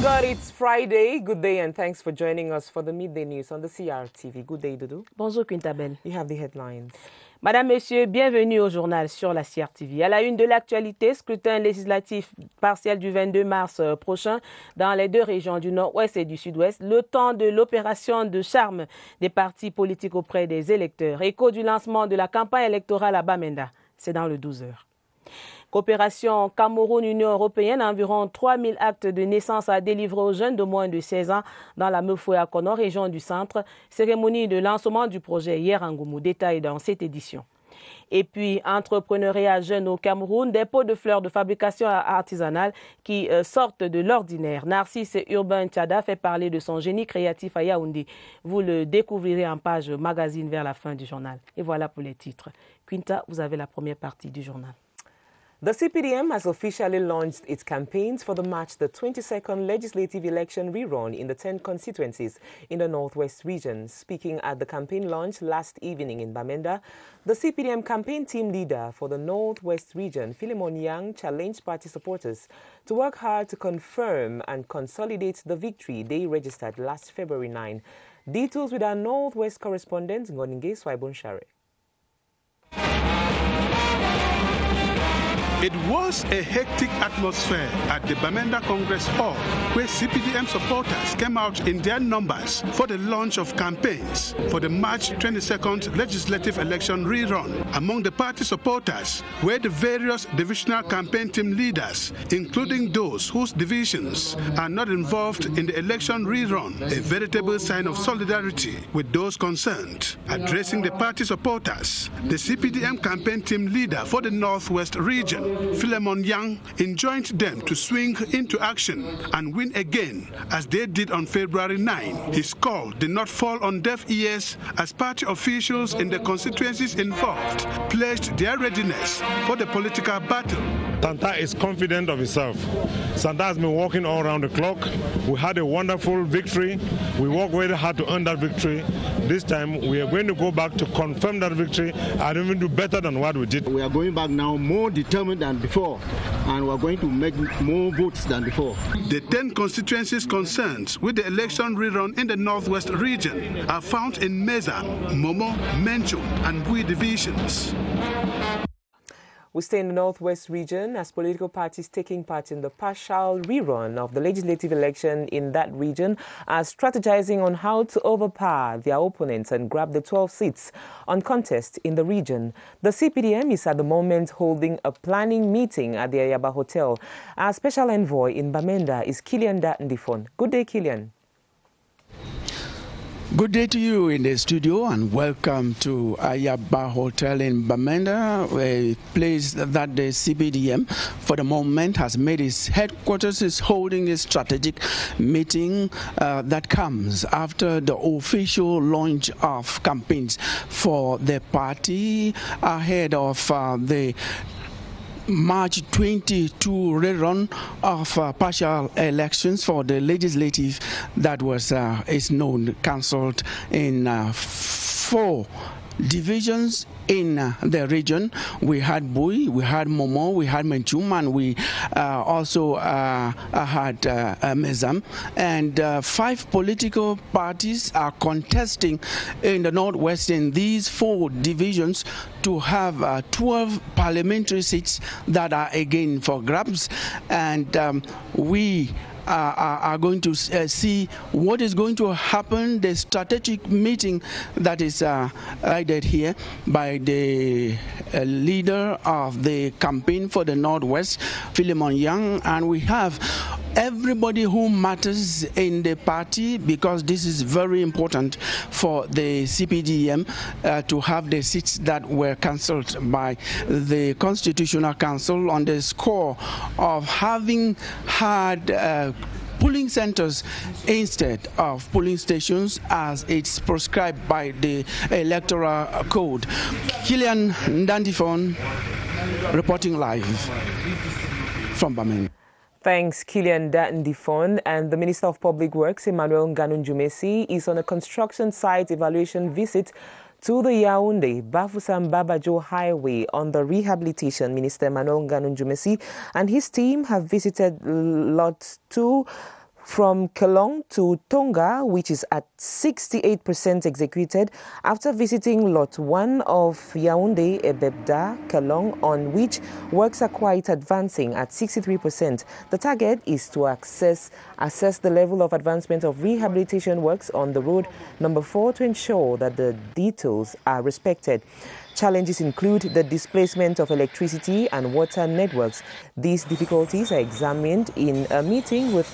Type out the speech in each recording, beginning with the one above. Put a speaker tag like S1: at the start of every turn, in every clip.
S1: God, it's Friday. Good day and thanks for joining us for the midday news on the CRTV. Good day, Doudou.
S2: Bonjour, Quintabel.
S1: You have the headlines.
S2: Madame, Monsieur, bienvenue au journal sur la CRTV. À la une de l'actualité, scrutin législatif partiel du 22 mars prochain dans les deux régions du Nord-Ouest et du Sud-Ouest. Le temps de l'opération de charme des partis politiques auprès des électeurs. Écho du lancement de la campagne électorale à Bamenda. C'est dans le 12 heures. Coopération Cameroun-Union européenne, environ 3000 actes de naissance à délivrer aux jeunes de moins de 16 ans dans la Meufoué-Akono, région du centre. Cérémonie de lancement du projet hier en Goumou. Détail dans cette édition. Et puis, entrepreneuriat jeune au Cameroun, des pots de fleurs de fabrication artisanale qui sortent de l'ordinaire. Narcisse Urbain Tchada fait parler de son génie créatif à Yaoundé. Vous le découvrirez en page magazine vers la fin du journal. Et voilà pour les titres. Quinta, vous avez la première partie du journal.
S1: The CPDM has officially launched its campaigns for the March the 22nd legislative election rerun in the 10 constituencies in the Northwest region. Speaking at the campaign launch last evening in Bamenda, the CPDM campaign team leader for the Northwest region, Philemon Yang, challenged party supporters to work hard to confirm and consolidate the victory they registered last February 9. Details with our Northwest correspondent, Ngoninge Swaibon-Share.
S3: It was a hectic atmosphere at the Bamenda Congress Hall, where CPDM supporters came out in their numbers for the launch of campaigns for the March 22nd legislative election rerun. Among the party supporters were the various divisional campaign team leaders, including those whose divisions are not involved in the election rerun, a veritable sign of solidarity with those concerned. Addressing the party supporters, the CPDM campaign team leader for the Northwest region, Philemon Yang, enjoined them to swing into action and win again, as they did on February 9. His call did not fall on deaf ears, as party officials in the constituencies involved pledged their readiness for the political battle.
S4: Santa is confident of himself. Santa has been working all around the clock. We had a wonderful victory. We worked very hard to earn that victory. This time we are going to go back to confirm that victory and even do better than what we did.
S5: We are going back now more determined than before, and we are going to make more votes than before.
S3: The 10 constituencies concerned with the election rerun in the Northwest region are found in Meza, Momo, Mencho, and Bui divisions.
S1: We stay in the Northwest region as political parties taking part in the partial rerun of the legislative election in that region are strategizing on how to overpower their opponents and grab the 12 seats on contest in the region. The CPDM is at the moment holding a planning meeting at the Ayaba Hotel. Our special envoy in Bamenda is Kilian Ndifon. Good day, Kilian.
S6: Good day to you in the studio and welcome to Ayaba Hotel in Bamenda, a place that the CPDM for the moment has made its headquarters, is holding a strategic meeting that comes after the official launch of campaigns for the party ahead of the March 22 rerun of partial elections for the legislative that was is known cancelled in 4 divisions in the region. We had Bui, we had Momo, we had Menchum, and we also had Mezam. And 5 political parties are contesting in the Northwest in these 4 divisions to have 12 parliamentary seats that are again for grabs. And we are going to see what is going to happen, the strategic meeting that is guided here by the leader of the campaign for the Northwest, Philemon Yang, and we have everybody who matters in the party, because this is very important for the CPDM to have the seats that were cancelled by the Constitutional Council on the score of having had polling centers instead of polling stations as it's prescribed by the Electoral Code. Kilian Ndandifon reporting live from Bamenda.
S1: Thanks, Kilian Ndandifon. And the Minister of Public Works, Emmanuel Ngannou-Djumesi, is on a construction site evaluation visit to the Yaoundé-Bafoussam-Babajo Highway on the rehabilitation. Minister Emmanuel Ngannou-Djumesi and his team have visited Lot 2 From Kelong to Tonga, which is at 68% executed, after visiting Lot 1 of Yaoundé Ebebda, Kelong, on which works are quite advancing at 63%. The target is to assess the level of advancement of rehabilitation works on the road number 4 to ensure that the details are respected. Challenges include the displacement of electricity and water networks. These difficulties are examined in a meeting with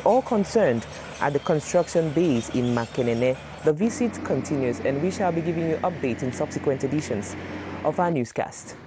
S1: all concerned at the construction base in Makenene. The visit continues, and we shall be giving you updates in subsequent editions of our newscast.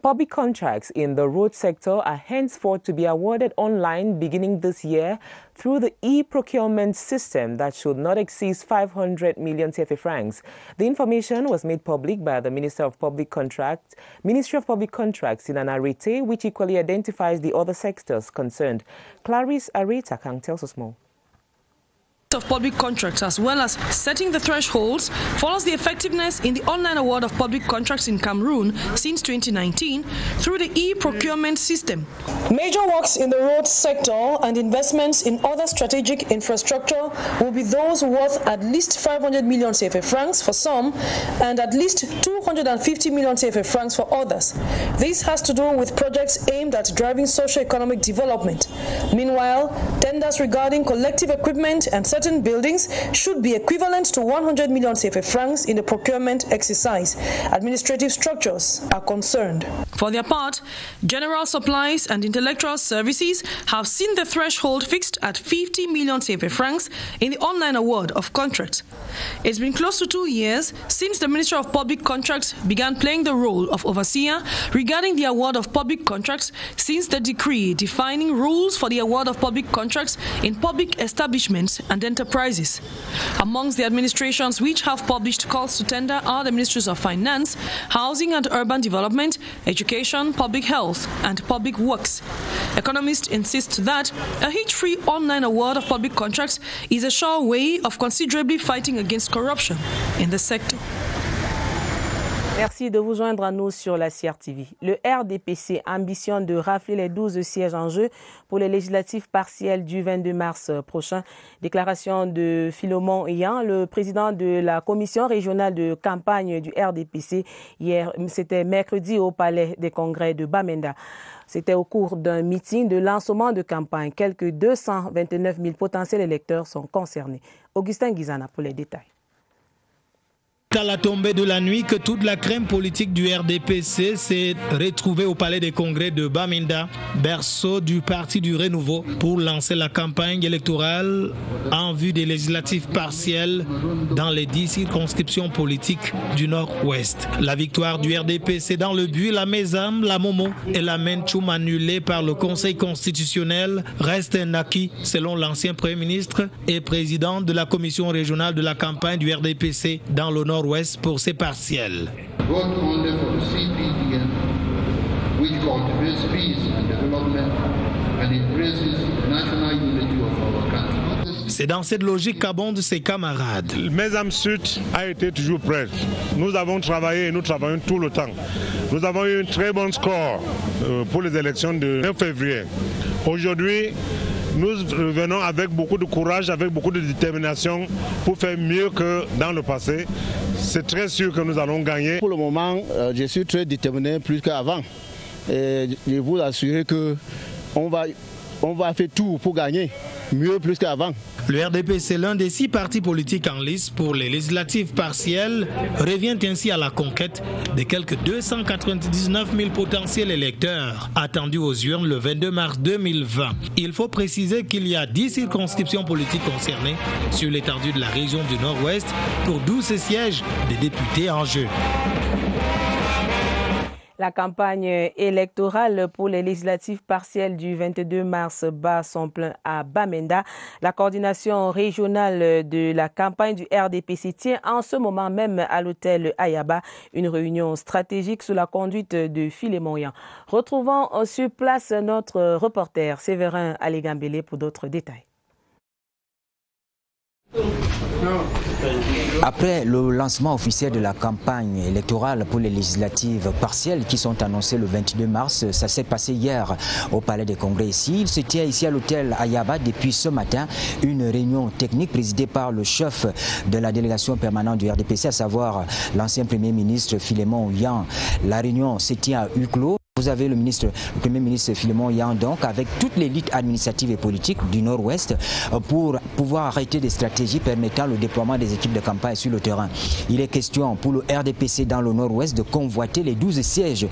S1: Public contracts in the road sector are henceforth to be awarded online beginning this year through the e-procurement system that should not exceed 500 million CFA francs. The information was made public by the Ministry of Public Contracts in an arrêté which equally identifies the other sectors concerned. Clarice Aretakang tells us more.
S7: Of public contracts, as well as setting the thresholds, follows the effectiveness in the online award of public contracts in Cameroon since 2019 through the e-procurement system. Major works in the road sector and investments in other strategic infrastructure will be those worth at least 500 million CFA francs for some and at least 250 million CFA francs for others. This has to do with projects aimed at driving socio-economic development. Meanwhile, tenders regarding collective equipment and certain buildings should be equivalent to 100 million CFA francs in the procurement exercise. Administrative structures are concerned. For their part, general supplies and intellectual services have seen the threshold fixed at 50 million CFA francs in the online award of contracts. It's been close to 2 years since the Ministry of Public Contracts began playing the role of overseer regarding the award of public contracts since the decree defining rules for the award of public contracts in public establishments and enterprises. Amongst the administrations which have published calls to tender are the Ministries of Finance, Housing and Urban Development, Education, Public Health and Public Works. Economists insist that a hitch-free online award of public contracts is a sure way of considerably fighting against corruption in the sector.
S2: Merci de vous joindre à nous sur la CRTV. Le RDPC ambitionne de rafler les 12 sièges en jeu pour les législatives partielles du 22 mars prochain. Déclaration de Philomon Yan, le président de la commission régionale de campagne du RDPC. Hier, c'était mercredi au palais des congrès de Bamenda. C'était au cours d'un meeting de lancement de campagne. Quelques 229 000 potentiels électeurs sont concernés. Augustin Guizana pour les détails.
S8: À la tombée de la nuit que toute la crème politique du RDPC s'est retrouvée au palais des congrès de Bamenda, berceau du Parti du Renouveau, pour lancer la campagne électorale en vue des législatives partielles dans les 10 circonscriptions politiques du Nord-Ouest. La victoire du RDPC dans le but, la Mésam, la Momo et la MINTP annulée par le Conseil constitutionnel reste un acquis selon l'ancien Premier ministre et président de la commission régionale de la campagne du RDPC dans le Nord-Ouest pour ces partiels. C'est dans cette logique qu'abondent ses camarades.
S4: Mesam Sud a été toujours prête. Nous avons travaillé et nous travaillons tout le temps. Nous avons eu un très bon score pour les élections de 9 février. Aujourd'hui, nous revenons avec beaucoup de courage, avec beaucoup de détermination pour faire mieux que dans le passé. C'est très sûr que nous allons gagner.
S5: Pour le moment, je suis très déterminé plus qu'avant. Et je vous assure qu'on va faire tout pour gagner, mieux plus qu'avant.
S8: Le RDPC, l'un des 6 partis politiques en lice pour les législatives partielles, revient ainsi à la conquête de quelques 299 000 potentiels électeurs attendus aux urnes le 22 mars 2020. Il faut préciser qu'il y a 10 circonscriptions politiques concernées sur l'étendue de la région du Nord-Ouest pour 12 sièges de députés en jeu.
S2: La campagne électorale pour les législatives partielles du 22 mars bat son plein à Bamenda. La coordination régionale de la campagne du RDPC tient en ce moment même à l'hôtel Ayaba une réunion stratégique sous la conduite de Philomon Yan. Retrouvons sur place notre reporter Séverin Alégambélé pour d'autres détails.
S9: Après le lancement officiel de la campagne électorale pour les législatives partielles qui sont annoncées le 22 mars, ça s'est passé hier au Palais des Congrès ici. Il se tient ici à l'hôtel Ayaba depuis ce matin une réunion technique présidée par le chef de la délégation permanente du RDPC, à savoir l'ancien Premier ministre Philémon Yan. La réunion se tient à huis clos. Vous avez le Premier ministre Philémon Yan donc avec toute l'élite administrative et politique du Nord-Ouest pour pouvoir arrêter des stratégies permettant le déploiement des équipes de campagne sur le terrain. Il est question pour le RDPC dans le Nord-Ouest de convoiter les 12 sièges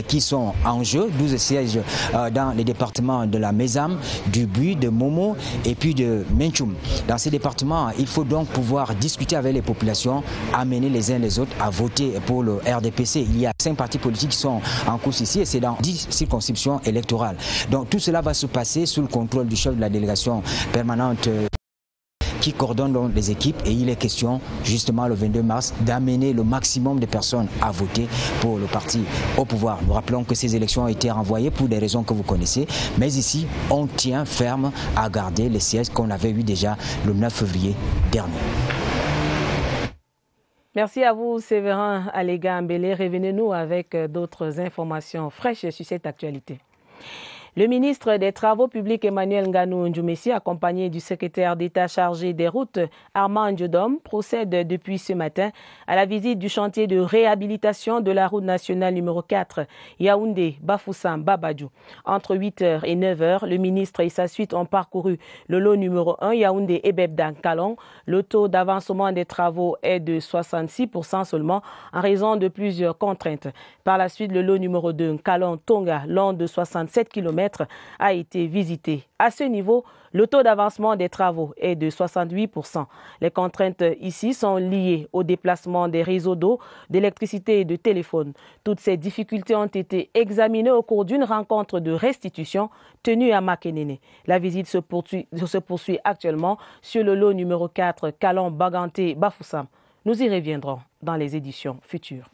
S9: qui sont en jeu, 12 sièges dans les départements de la Mézam, du Bui, de Momo et puis de Menchoum. Dans ces départements, il faut donc pouvoir discuter avec les populations, amener les uns les autres à voter pour le RDPC. Il y a 5 partis politiques qui sont en course ici et c'est dans 10 circonscriptions électorales. Donc tout cela va se passer sous le contrôle du chef de la délégation permanente qui coordonne donc les équipes et il est question justement le 22 mars d'amener le maximum de personnes à voter pour le parti au pouvoir. Nous rappelons que ces élections ont été renvoyées pour des raisons que vous connaissez, mais ici on tient ferme à garder les sièges qu'on avait eu déjà le 9 février dernier.
S2: Merci à vous, Séverin Alega Mbele. Revenez-nous avec d'autres informations fraîches sur cette actualité. Le ministre des Travaux publics Emmanuel Nganou Ndjoumessi, accompagné du secrétaire d'État chargé des routes Armand Ndiodom, procède depuis ce matin à la visite du chantier de réhabilitation de la route nationale numéro 4, Yaoundé-Bafoussam-Babadjou. Entre 8h et 9h, le ministre et sa suite ont parcouru le lot numéro 1, Yaoundé-Ebebda-Kalon. Le taux d'avancement des travaux est de 66% seulement en raison de plusieurs contraintes. Par la suite, le lot numéro 2, Kalon-Tonga, long de 67 km, a été visité. À ce niveau, le taux d'avancement des travaux est de 68%. Les contraintes ici sont liées au déplacement des réseaux d'eau, d'électricité et de téléphone. Toutes ces difficultés ont été examinées au cours d'une rencontre de restitution tenue à Makenene. La visite se poursuit actuellement sur le lot numéro 4, Kalon-Baganté-Bafoussam. Nous y reviendrons dans les éditions futures.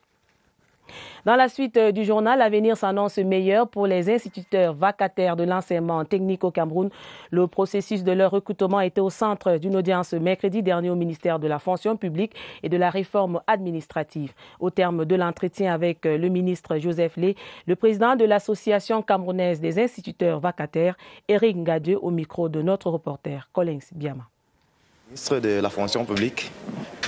S2: Dans la suite du journal, l'avenir s'annonce meilleur pour les instituteurs vacataires de l'enseignement technique au Cameroun. Le processus de leur recrutement était au centre d'une audience mercredi dernier au ministère de la fonction publique et de la réforme administrative. Au terme de l'entretien avec le ministre Joseph Lé, le président de l'association camerounaise des instituteurs vacataires, Eric Ngadeu, au micro de notre reporter Collins Biama.
S10: Le ministre de la fonction publique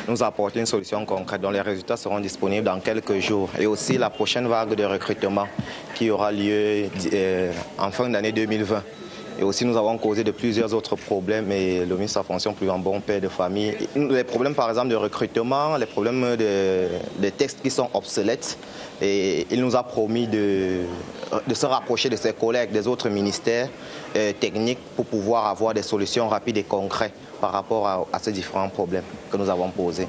S10: nous a apporté une solution concrète dont les résultats seront disponibles dans quelques jours. Et aussi la prochaine vague de recrutement qui aura lieu en fin d'année 2020. Et aussi nous avons causé de plusieurs autres problèmes et le ministre de la fonction publique en bon père de famille. Les problèmes par exemple de recrutement, les problèmes de textes qui sont obsolètes. Et il nous a promis de se rapprocher de ses collègues des autres ministères techniques pour pouvoir avoir des solutions rapides et concrètes par rapport à ces différents problèmes que nous avons posés.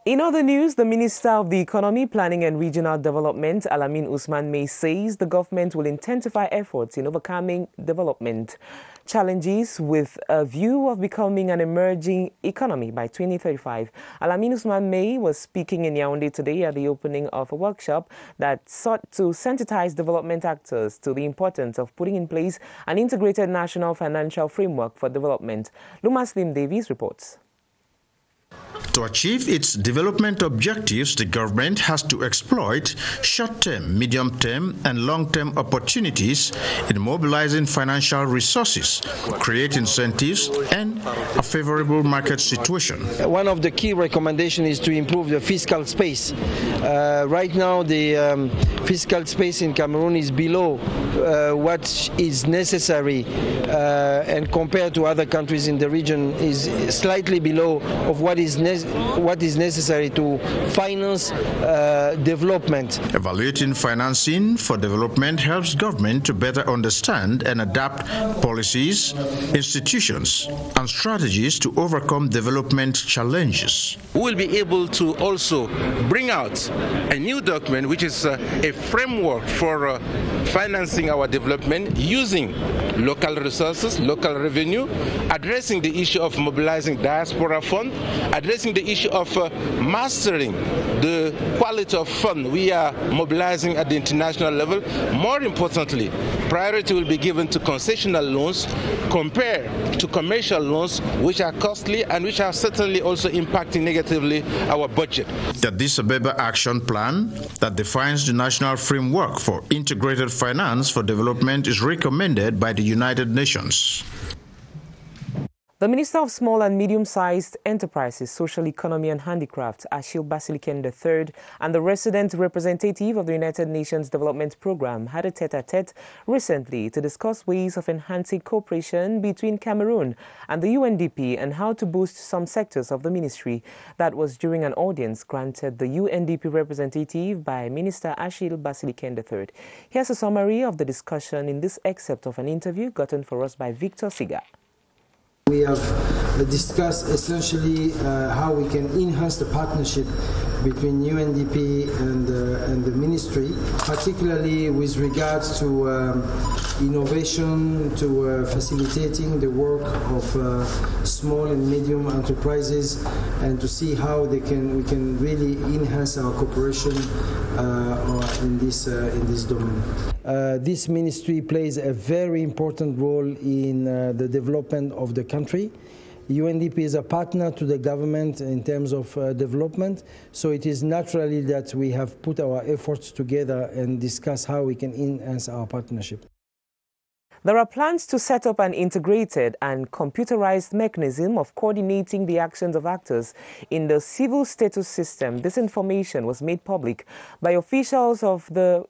S1: In other news, the Minister of the Economy, Planning and Regional Development, Alamin Ousmane May, says the government will intensify efforts in overcoming development challenges with a view of becoming an emerging economy by 2035. Alamin Ousmane May was speaking in Yaoundé today at the opening of a workshop that sought to sensitize development actors to the importance of putting in place an integrated national financial framework for development. Luma Slim Davies reports.
S11: To achieve its development objectives, the government has to exploit short-term, medium-term and long-term opportunities in mobilizing financial resources, create incentives and a favorable market situation.
S12: One of the key recommendations is to improve the fiscal space. Right now the fiscal space in Cameroon is below what is necessary and compared to other countries in the region is slightly below of what is necessary to finance development.
S11: Evaluating financing for development helps government to better understand and adapt policies, institutions, and strategies to overcome development challenges.
S13: We will be able to also bring out a new document which is a framework for financing our development using local resources, local revenue, addressing the issue of mobilizing diaspora fund, addressing the issue of mastering the quality of fund we are mobilizing at the international level. More importantly, priority will be given to concessional loans compared to commercial loans, which are costly and which are certainly also impacting negatively our budget.
S11: The Addis Ababa Action Plan that defines the national framework for integrated finance for development is recommended by the United Nations.
S1: The Minister of Small and Medium-Sized Enterprises, Social Economy and Handicraft, Achille Basiliken III, and the resident representative of the United Nations Development Programme had a tête-à-tête recently to discuss ways of enhancing cooperation between Cameroon and the UNDP and how to boost some sectors of the ministry. That was during an audience granted the UNDP representative by Minister Achille Basiliken III. Here's a summary of the discussion in this excerpt of an interview gotten for us by Victor Siga.
S14: We have discussed essentially how we can enhance the partnership between UNDP and the ministry, particularly with regards to innovation, to facilitating the work of small and medium enterprises, and to see how we can really enhance our cooperation in this domain. This ministry plays a very important role in the development of the country. UNDP is a partner to the government in terms of development, so it is naturally that we have put our efforts together and discuss how we can enhance our partnership.
S1: There are plans to set up an integrated and computerized mechanism of coordinating the actions of actors in the civil status system. This information was made public by officials of the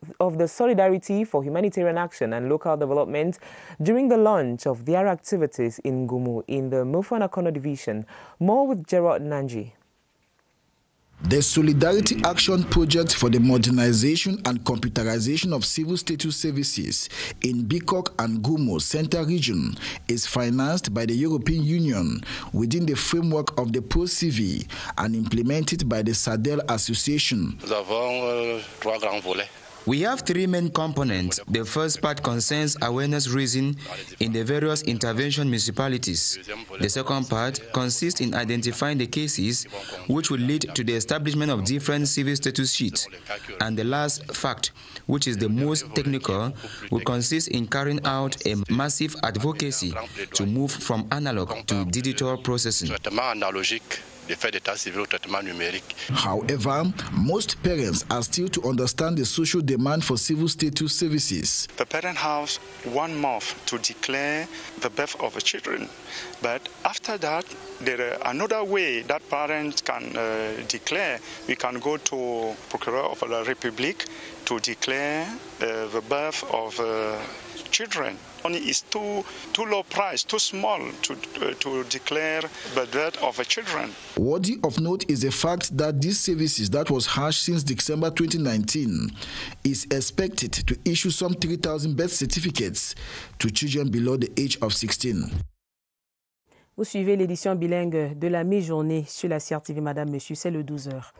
S1: Solidarity for Humanitarian Action and Local Development during the launch of their activities in Gumu in the Mufanakono division. More with Gerard Nanji.
S15: The Solidarity Action Project for the Modernization and Computerization of Civil Status Services in Bikok and Gumo Central Region is financed by the European Union within the framework of the ProCivi and implemented by the SADEL Association.
S16: We have three main components. The first part concerns awareness raising in the various intervention municipalities. The second part consists in identifying the cases which will lead to the establishment of different civil status sheets. And the last fact, which is the most technical, will consist in carrying out a massive advocacy to move from analog to digital processing.
S15: However, most parents are still to understand the social demand for civil status services.
S17: The parent has 1 month to declare the birth of a children, but after that, there is another way that parents can declare. We can go to Procureur of the Republic to declare the birth of children. Only is too low price, too small to declare the birth of a children.
S15: Worthy of note is the fact that these services that was hashed since December 2019 is expected to issue some 3,000 birth certificates to children below the age of 16.
S2: Vous suivez l'édition bilingue de la mi-journée sur la CRTV, Madame, Monsieur, c'est le 12h.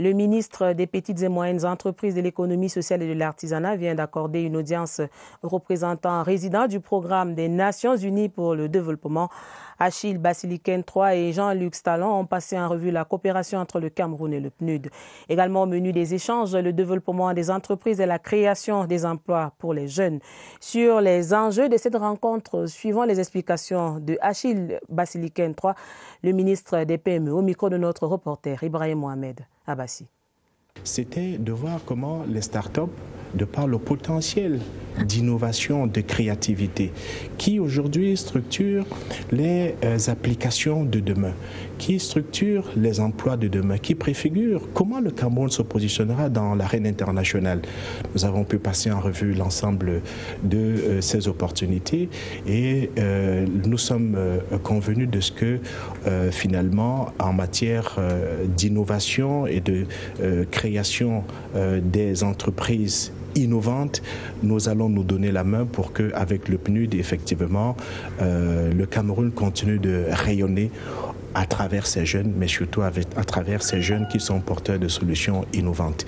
S2: Le ministre des Petites et Moyennes Entreprises, de l'Économie sociale et de l'Artisanat vient d'accorder une audience aux représentants résidents du programme des Nations Unies pour le développement. Achille Basiliken III et Jean-Luc Stallon ont passé en revue la coopération entre le Cameroun et le PNUD. Également au menu des échanges, le développement des entreprises et la création des emplois pour les jeunes. Sur les enjeux de cette rencontre, suivant les explications de Achille Basiliken III, le ministre des PME, au micro de notre reporter Ibrahim Mohamed Abbassi.
S18: C'était de voir comment les startups, de par le potentiel d'innovation, de créativité, qui aujourd'hui structurent les applications de demain, qui structurent les emplois de demain, qui préfigurent comment le Cameroun se positionnera dans l'arène internationale. Nous avons pu passer en revue l'ensemble de ces opportunités et nous sommes convenus de ce que finalement en matière d'innovation et de création des entreprises innovantes, nous allons nous donner la main pour qu'avec le PNUD, effectivement, le Cameroun continue de rayonner à travers ces jeunes, mais surtout à travers ces jeunes qui sont porteurs de solutions innovantes.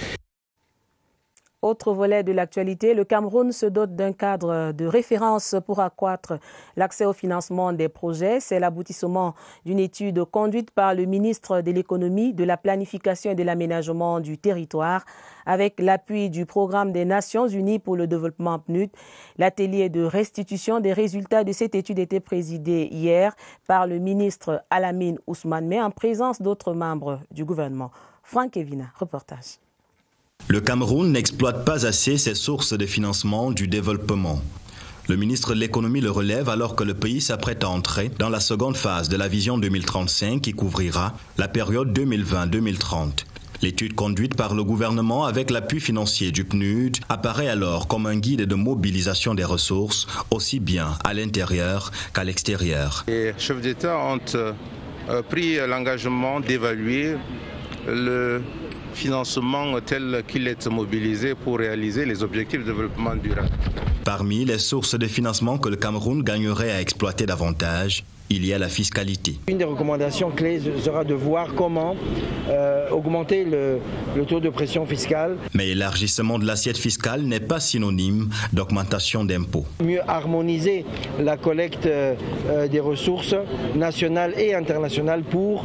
S2: Autre volet de l'actualité, le Cameroun se dote d'un cadre de référence pour accroître l'accès au financement des projets. C'est l'aboutissement d'une étude conduite par le ministre de l'Économie, de la Planification et de l'Aménagement du Territoire avec l'appui du Programme des Nations Unies pour le développement PNUD. L'atelier de restitution des résultats de cette étude était présidé hier par le ministre Alamine Ousmane, mais en présence d'autres membres du gouvernement. Franck Evina, reportage.
S19: Le Cameroun n'exploite pas assez ses sources de financement du développement. Le ministre de l'économie le relève alors que le pays s'apprête à entrer dans la seconde phase de la vision 2035 qui couvrira la période 2020-2030. L'étude conduite par le gouvernement avec l'appui financier du PNUD apparaît alors comme un guide de mobilisation des ressources aussi bien à l'intérieur qu'à l'extérieur.
S13: Les chefs d'État ont pris l'engagement d'évaluer le financement tel qu'il est mobilisé pour réaliser les objectifs de développement durable.
S19: Parmi les sources de financement que le Cameroun gagnerait à exploiter davantage, il y a la fiscalité.
S12: Une des recommandations clés sera de voir comment augmenter le taux de pression fiscale.
S19: Mais l'élargissement de l'assiette fiscale n'est pas synonyme d'augmentation d'impôts.
S12: Mieux harmoniser la collecte des ressources nationales et internationales pour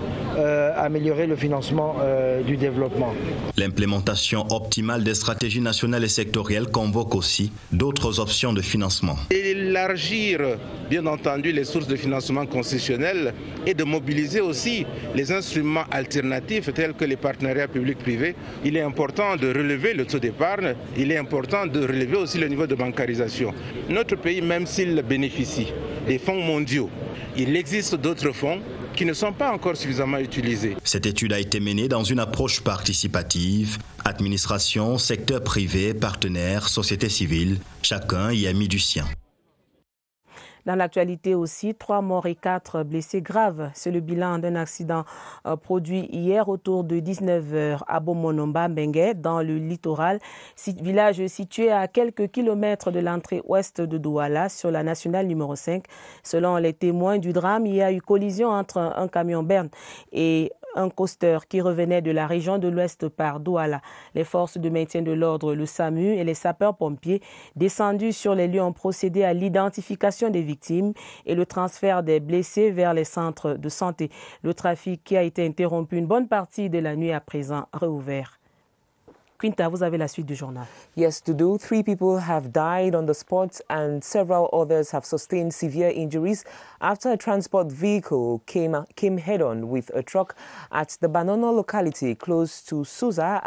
S12: améliorer le financement du développement.
S19: L'implémentation optimale des stratégies nationales et sectorielles convoque aussi d'autres options de financement.
S13: Élargir, bien entendu, les sources de financement concessionnels et de mobiliser aussi les instruments alternatifs tels que les partenariats publics-privés. Il est important de relever le taux d'épargne, il est important de relever aussi le niveau de bancarisation. Notre pays, même s'il bénéficie des fonds mondiaux, il existe d'autres fonds qui ne sont pas encore suffisamment utilisés.
S19: Cette étude a été menée dans une approche participative. Administration, secteur privé, partenaires, société civile, chacun y a mis du sien.
S2: Dans l'actualité aussi, 3 morts et 4 blessés graves. C'est le bilan d'un accident produit hier autour de 19h à Bomonomba, Bengue, dans le littoral, village situé à quelques kilomètres de l'entrée ouest de Douala, sur la nationale numéro 5. Selon les témoins du drame, il y a eu collision entre un camion berne et un coaster qui revenait de la région de l'Ouest par Douala. Les forces de maintien de l'ordre, le SAMU et les sapeurs-pompiers descendus sur les lieux ont procédé à l'identification des victimes et le transfert des blessés vers les centres de santé. Le trafic qui a été interrompu une bonne partie de la nuit à présent réouvert. Quinta, vous avez la suite du journal.
S1: Yes, Dudu. 3 people have died on the spot and several others have sustained severe injuries after a transport vehicle came head-on with a truck at the Banana locality close to Suza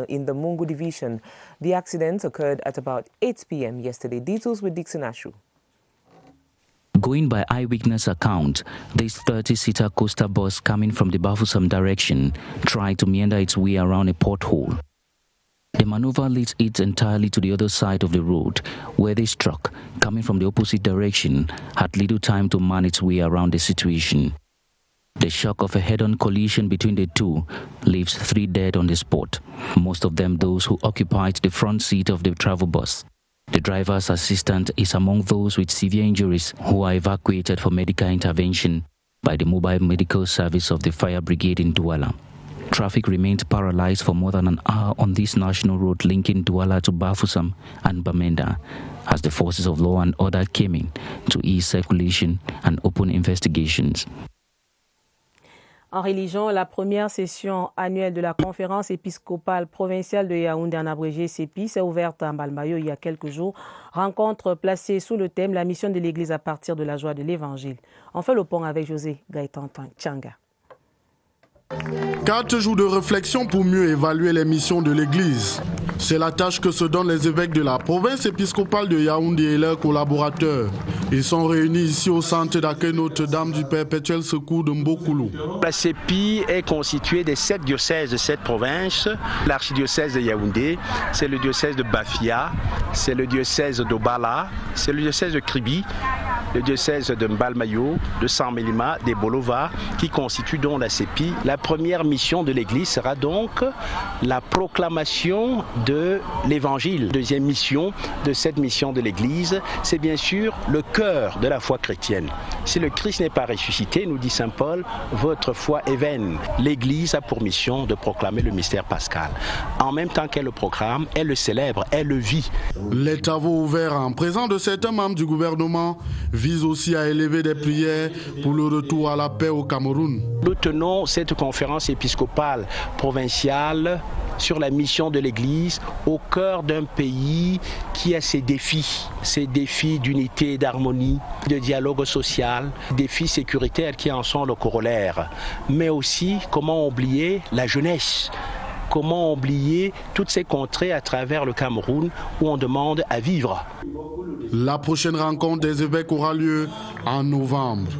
S1: in the Mungu division. The accident occurred at about 8 p.m. yesterday. Details with Dixon Ashu.
S20: Going by eyewitness account, this 30-seater coaster bus coming from the Bafusam direction tried to meander its way around a pothole. The maneuver leads it entirely to the other side of the road, where this truck, coming from the opposite direction, had little time to man its way around the situation. The shock of a head-on collision between the two leaves 3 dead on the spot, most of them those who occupied the front seat of the travel bus. The driver's assistant is among those with severe injuries who are evacuated for medical intervention by the mobile medical service of the fire brigade in Douala. Traffic remained paralyzed for more than an hour on this national road linking Douala to Bafusam and Bamenda as the forces of law and order came in to ease circulation and open investigations.
S2: En religion, la première session annuelle de la conférence épiscopale provinciale de Yaoundé, en abrégé CEPI, s'est ouverte à Mbalmayo il y a quelques jours. Rencontre placée sous le thème « La mission de l'Église à partir de la joie de l'Évangile ». On fait le pont avec José Gaëtan Tchanga.
S21: 4 jours de réflexion pour mieux évaluer les missions de l'Église. C'est la tâche que se donnent les évêques de la province épiscopale de Yaoundé et leurs collaborateurs. Ils sont réunis ici au centre d'accueil Notre-Dame du Perpétuel Secours de Mbokoulou.
S22: La CEPI est constituée des 7 diocèses de cette province. L'archidiocèse de Yaoundé, c'est le diocèse de Bafia, c'est le diocèse d'Obala, c'est le diocèse de Kribi, le diocèse de Mbalmayo, de San Melima, des Bolova, qui constituent donc la CEPI. La première mission de l'Église sera donc la proclamation de l'Évangile. Deuxième mission de cette mission de l'Église, c'est bien sûr le cœur de la foi chrétienne. Si le Christ n'est pas ressuscité, nous dit saint Paul, votre foi est vaine. L'Église a pour mission de proclamer le mystère pascal. En même temps qu'elle le proclame, elle le célèbre, elle le vit.
S21: Les travaux ouverts en présence de certains membres du gouvernement visent aussi à élever des prières pour le retour à la paix au Cameroun.
S22: Nous tenons cette conférence épiscopale provinciale sur la mission de l'Église au cœur d'un pays qui a ses défis d'unité et d'harmonie, de dialogue social, défis sécuritaires qui en sont le corollaire. Mais aussi, comment oublier la jeunesse? Comment oublier toutes ces contrées à travers le Cameroun où on demande à vivre?
S21: La prochaine rencontre des évêques aura lieu en novembre.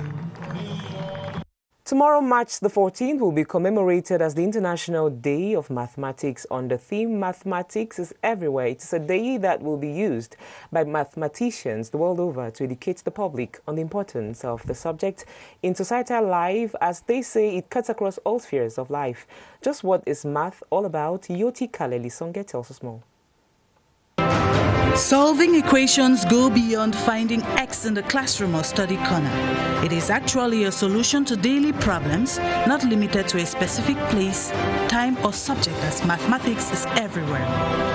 S1: Tomorrow, March the 14th, will be commemorated as the International Day of Mathematics on the theme Mathematics is Everywhere. It is a day that will be used by mathematicians the world over to educate the public on the importance of the subject in societal life. As they say, it cuts across all spheres of life. Just what is math all about? Yoti Kaleli Songe tells us more.
S3: Solving equations go beyond finding X in the classroom or study corner. It is actually a solution to daily problems, not limited to a specific place, time or subject, as mathematics is everywhere.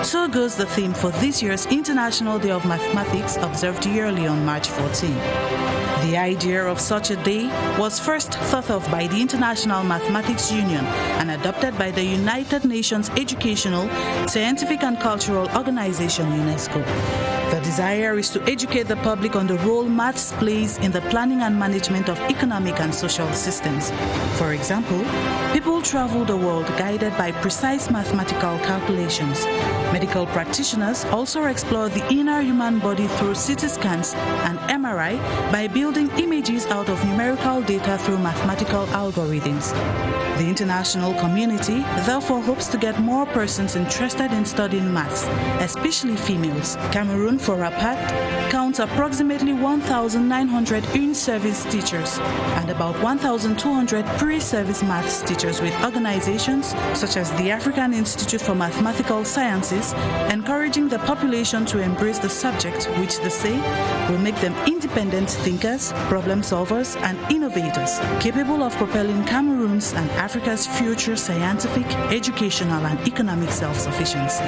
S3: So goes the theme for this year's International Day of Mathematics, observed yearly on March 14. The idea of such a day was first thought of by the International Mathematics Union and adopted by the United Nations Educational, Scientific and Cultural Organization, UNESCO. The desire is to educate the public on the role maths plays in the planning and management of economic and social systems. For example, people travel the world guided by precise mathematical calculations. Medical practitioners also explore the inner human body through CT scans and MRI by building images out of numerical data through mathematical algorithms. The international community therefore hopes to get more persons interested in studying maths, especially females. Cameroon, for a part, counts approximately 1,900 in-service teachers and about 1,200 pre-service maths teachers, with organizations such as the African Institute for Mathematical Sciences encouraging the population to embrace the subject, which they say will make them independent thinkers, problem solvers and innovators, capable of propelling Cameroon's and Africa's future scientific, educational and economic self-sufficiency.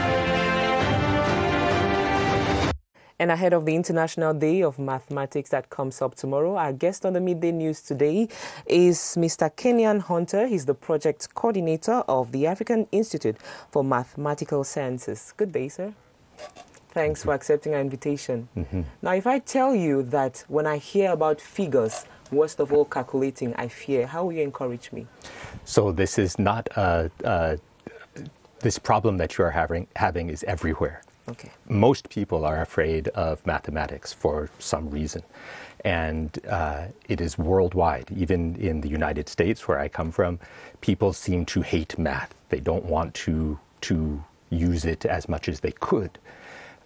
S1: And ahead of the International Day of Mathematics that comes up tomorrow, our guest on the Midday News today is Mr. Kenyan Hunter. He's the project coordinator of the African Institute for Mathematical Sciences. Good day, sir. Thanks for accepting our invitation. Now, if I tell you that when I hear about figures, worst of all calculating, I fear, how will you encourage me?
S6: So this is not this problem that you are having is everywhere.
S1: Okay.
S6: Most people are afraid of mathematics for some reason, and it is worldwide. Even in the United States, where I come from, people seem to hate math. They don't want to use it as much as they could.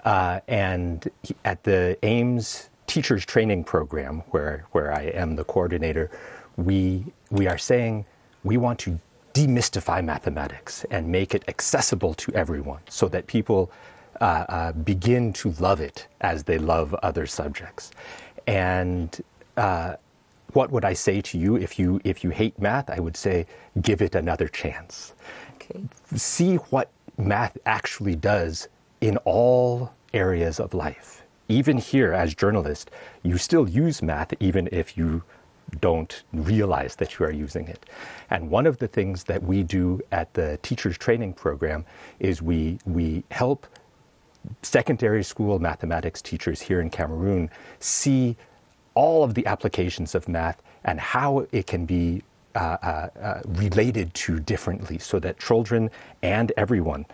S6: And at the Ames Teachers Training Program, where I am the coordinator, we are saying we want to demystify mathematics and make it accessible to everyone, so that people begin to love it as they love other subjects. And what would I say to you if you hate math? I would say give it another chance.
S1: Okay.
S6: See what math actually does in all areas of life. Even here as journalists, you still use math even if you don't realize that you are using it. And one of the things that we do at the Teachers Training Program is we help secondary school mathematics teachers here in Cameroon see all of the applications of math and how it can be related to differently, so that children and everyone,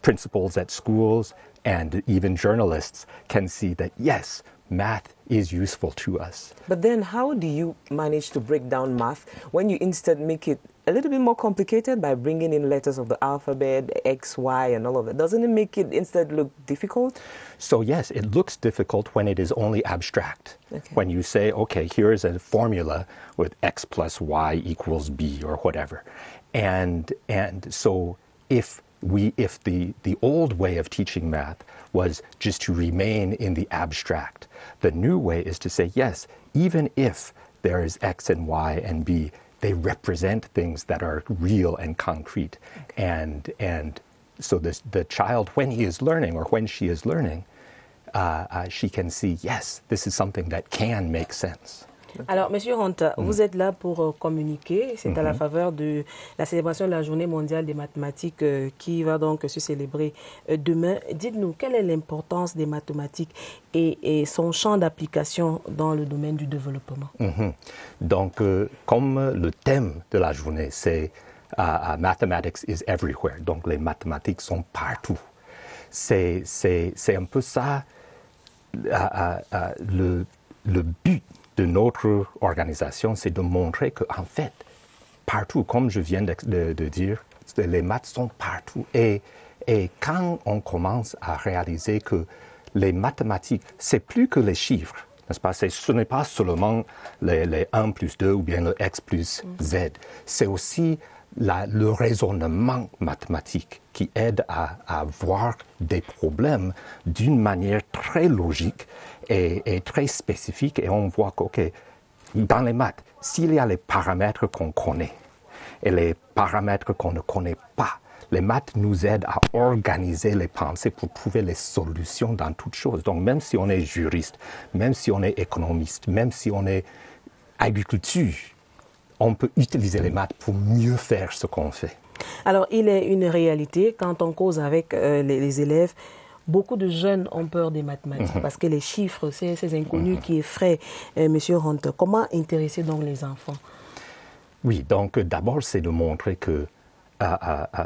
S6: principals at schools and even journalists, can see that yes, math is useful to us.
S1: But then how do you manage to break down math when you instead make it a little bit more complicated by bringing in letters of the alphabet, X, Y, and all of that? Doesn't it make it instead look difficult?
S6: So yes, it looks difficult when it is only abstract.
S1: Okay.
S6: When you say, okay, here's a formula with X plus Y equals B or whatever. And so if the old way of teaching math was just to remain in the abstract, the new way is to say, yes, even if there is X and Y and B, they represent things that are real and concrete. Okay. And so the child, when he is learning or when she is learning, she can see, yes, this is something that can make sense.
S2: Alors, Monsieur Honta, vous êtes là pour communiquer. C'est à la faveur de la célébration de la Journée mondiale des mathématiques qui va donc se célébrer demain. Dites-nous, quelle est l'importance des mathématiques et son champ d'application dans le domaine du développement?
S6: Donc, comme le thème de la journée, c'est Mathematics is everywhere. Donc, les mathématiques sont partout. C'est un peu ça le but de notre organisation, c'est de montrer qu'en fait, partout, comme je viens de dire, les maths sont partout. Et quand on commence à réaliser que les mathématiques, c'est plus que les chiffres, n'est-ce pas? Ce n'est pas seulement les 1 plus 2 ou bien le X plus Z. C'est aussi le raisonnement mathématique qui aide à voir des problèmes d'une manière très logique et très spécifique. Et on voit que, dans les maths, s'il y a les paramètres qu'on connaît et les paramètres qu'on ne connaît pas, les maths nous aident à organiser les pensées pour trouver les solutions dans toutes choses. Donc même si on est juriste, même si on est économiste, même si on est agriculture, on peut utiliser les maths pour mieux faire ce qu'on fait.
S2: Alors, il est une réalité, quand on cause avec les élèves, beaucoup de jeunes ont peur des mathématiques parce que les chiffres, c'est ces inconnus qui effraient. Monsieur Hunter, comment intéresser donc les enfants?
S6: Oui, donc d'abord, c'est de montrer que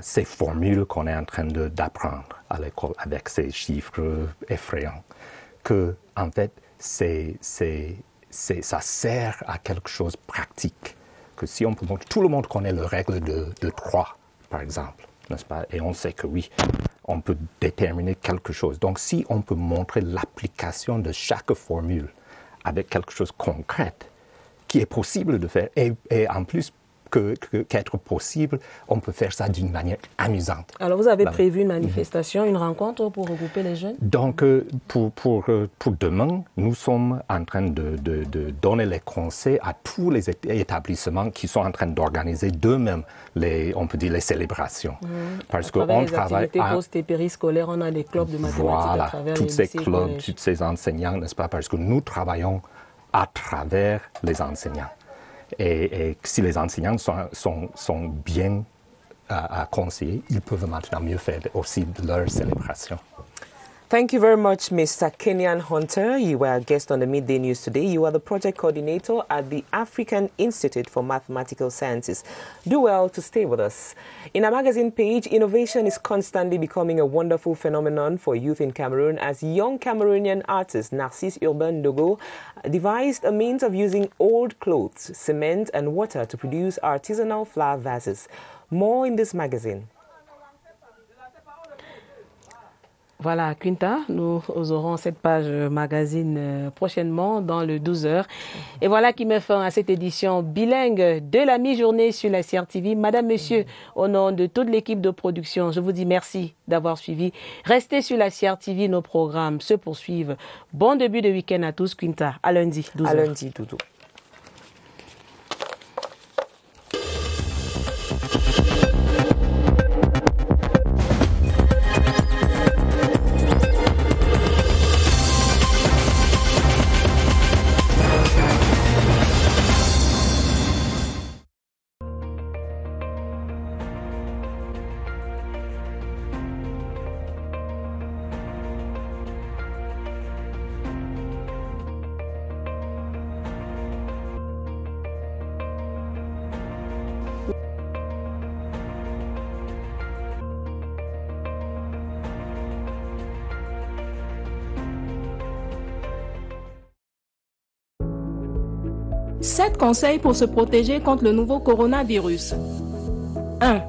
S6: ces formules qu'on est en train d'apprendre à l'école avec ces chiffres effrayants, que en fait, ça sert à quelque chose de pratique. Que si on peut montrer, tout le monde connaît la règle de 3, par exemple, n'est-ce pas? Et on sait que oui, on peut déterminer quelque chose. Donc, si on peut montrer l'application de chaque formule avec quelque chose de concret qui est possible de faire, et en plus qu'être possible, on peut faire ça d'une manière amusante.
S2: Alors, vous avez prévu une manifestation, une rencontre pour regrouper les jeunes?
S6: Donc, pour demain, nous sommes en train de donner les conseils à tous les établissements qui sont en train d'organiser d'eux-mêmes on peut dire les célébrations.
S2: Parce qu'on travaille activités post et périscolaires, on a des clubs de mathématiques à travers les lycées,
S6: tous ces clubs, tous ces enseignants, n'est-ce pas? Parce que nous travaillons à travers les enseignants. Et si les enseignants sont bien conseillés, ils peuvent maintenant mieux faire aussi de leur célébration.
S1: Thank you very much, Mr. Kenyan Hunter. You were a guest on the Midday News today. You are the project coordinator at the African Institute for Mathematical Sciences. Do well to stay with us. In our magazine page, innovation is constantly becoming a wonderful phenomenon for youth in Cameroon as young Cameroonian artist Narcisse Urban Dogo devised a means of using old clothes, cement and water to produce artisanal flower vases. More in this magazine.
S2: Voilà, Quinta, nous aurons cette page magazine prochainement dans le 12h. Et voilà qui met fin à cette édition bilingue de la mi-journée sur la CRTV. Madame, Monsieur, au nom de toute l'équipe de production, je vous dis merci d'avoir suivi. Restez sur la CRTV, nos programmes se poursuivent. Bon début de week-end à tous, Quinta. À lundi, 12h.
S1: À lundi, Doudou.
S4: 7 conseils pour se protéger contre le nouveau coronavirus. 1.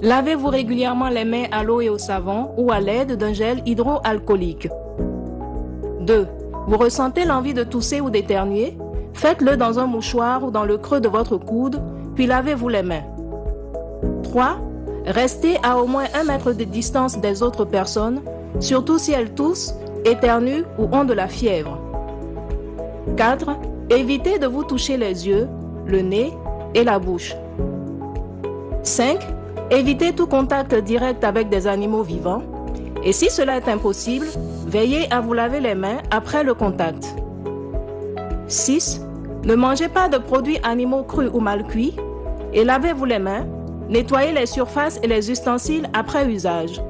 S4: Lavez-vous régulièrement les mains à l'eau et au savon ou à l'aide d'un gel hydroalcoolique. 2. Vous ressentez l'envie de tousser ou d'éternuer? Faites-le dans un mouchoir ou dans le creux de votre coude, puis lavez-vous les mains. 3. Restez à au moins 1 mètre de distance des autres personnes, surtout si elles toussent, éternuent ou ont de la fièvre. 4. Évitez de vous toucher les yeux, le nez et la bouche. 5. Évitez tout contact direct avec des animaux vivants. Et si cela est impossible, veillez à vous laver les mains après le contact. 6. Ne mangez pas de produits animaux crus ou mal cuits et lavez-vous les mains. Nettoyez les surfaces et les ustensiles après usage.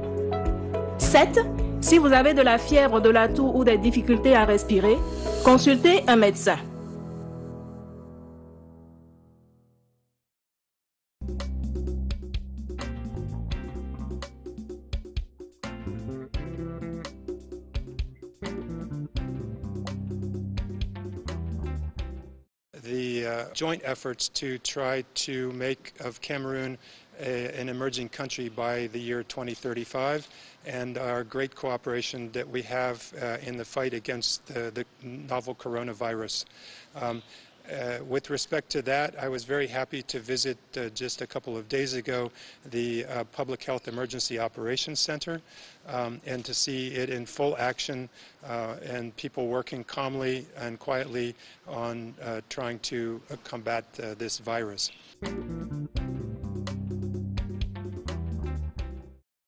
S4: 7. Si vous avez de la fièvre, de la toux ou des difficultés à respirer, consultez un médecin.
S7: The joint efforts to try to make of Cameroon an emerging country by the year 2035, and our great cooperation that we have in the fight against the novel coronavirus. With respect to that, I was very happy to visit just a couple of days ago the Public Health Emergency Operations Center and to see it in full action and people working calmly and quietly on trying to combat this virus.